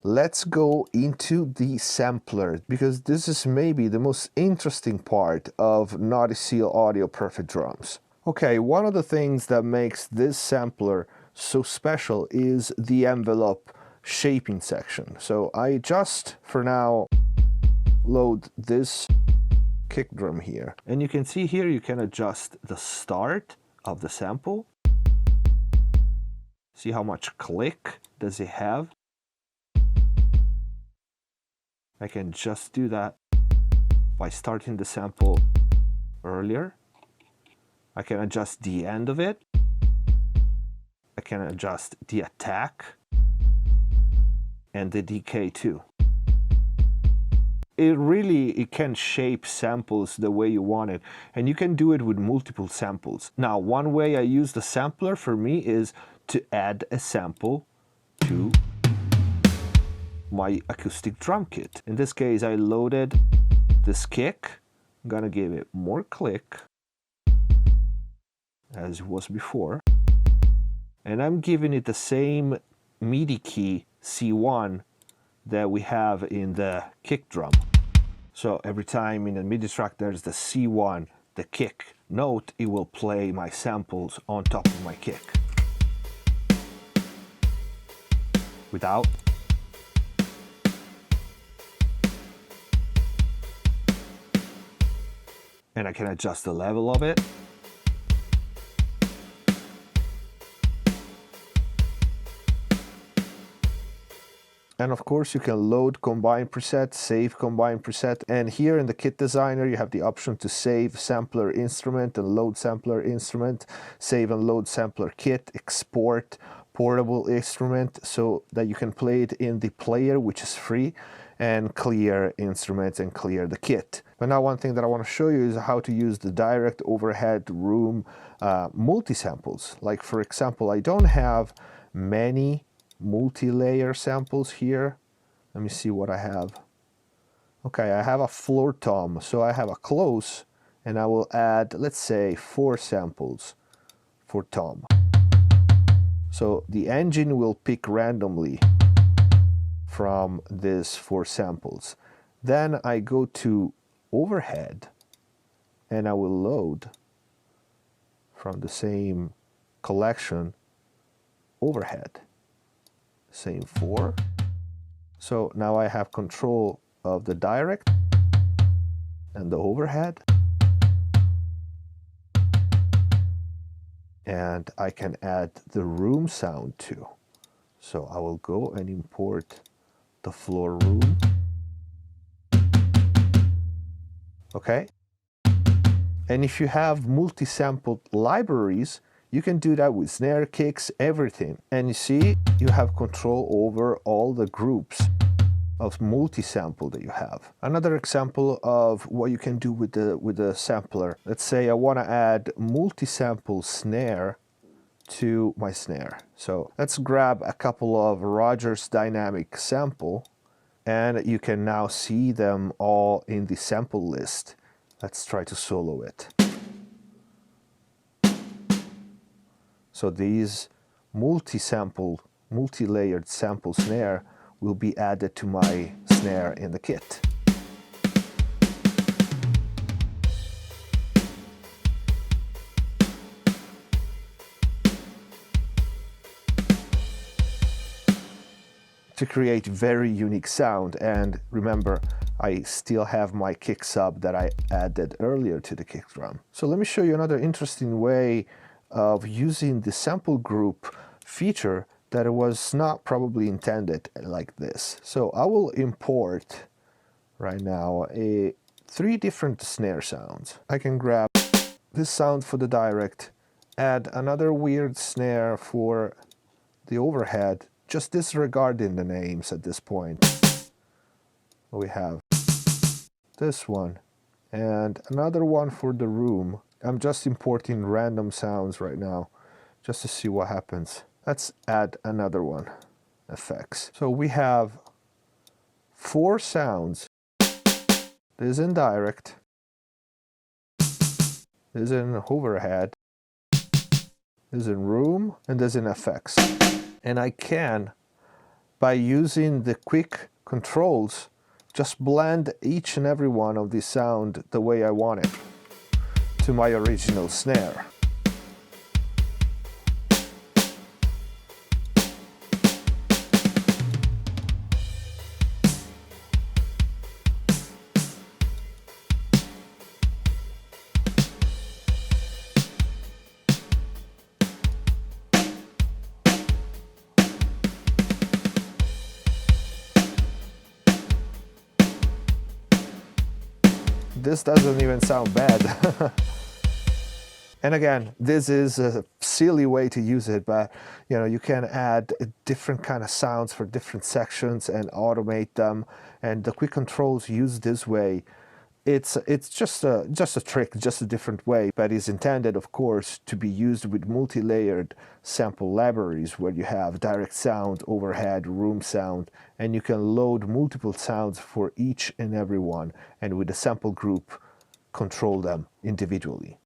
Let's go into the sampler, because this is maybe the most interesting part of Naughty Seal Audio Perfect Drums. Okay, one of the things that makes this sampler so special is the envelope shaping section. So I just, for now, load this kick drum here. And you can see here you can adjust the start of the sample. See how much click does it have? I can just do that by starting the sample earlier. I can adjust the end of it. I can adjust the attack and the decay too. It can shape samples the way you want it, and you can do it with multiple samples. Now, one way I use the sampler for me is to add a sample to my acoustic drum kit. In this case, I loaded this kick. I'm gonna give it more click as it was before, and I'm giving it the same MIDI key C1 that we have in the kick drum. So every time in the MIDI track there's the C1, the kick note, it will play my samples on top of my kick. Without. And I can adjust the level of it. And of course you can load combine preset, save combine preset, and here in the kit designer you have the option to save sampler instrument and load sampler instrument, save and load sampler kit, export portable instrument so that you can play it in the player, which is free, and clear instruments and clear the kit. But now one thing that I want to show you is how to use the direct overhead room multi-samples. Like for example, I don't have many multi-layer samples here. Let me see what I have. Okay, I have a floor tom, so I have a close, and I will add, let's say, 4 samples for tom. So the engine will pick randomly from these 4 samples. Then I go to overhead and I will load from the same collection overhead. Same 4. So now I have control of the direct and the overhead. And I can add the room sound too. So I will go and import the floor room. Okay. And if you have multi-sampled libraries, you can do that with snare, kicks, everything. And you see, you have control over all the groups of multi-sample that you have. Another example of what you can do with the sampler. Let's say I want to add multi-sample snare to my snare. So let's grab a couple of Rogers dynamic sample, and you can now see them all in the sample list. Let's try to solo it. So these multi-sample, multi-layered sample snare will be added to my snare in the kit. To create very unique sound. And remember, I still have my kick sub that I added earlier to the kick drum. So let me show you another interesting way of using the sample group feature that it was not probably intended like this. So I will import right now 3 different snare sounds. I can grab this sound for the direct, add another weird snare for the overhead, just disregarding the names at this point. We have this one and another one for the room. I'm just importing random sounds right now just to see what happens. Let's add another one, effects. So we have 4 sounds. This is in direct, this is in overhead, this is in room, and this is in effects. And I can By using the quick controls, just blend each and every one of the sound the way I want it to my original snare. This doesn't even sound bad. And again, this is a silly way to use it, but you can add different kind of sounds for different sections and automate them. And the quick controls used this way, it's just a trick, just a different way, but is intended, of course, to be used with multi-layered sample libraries where you have direct sound, overhead, room sound, and you can load multiple sounds for each and every one, and with a sample group, control them individually.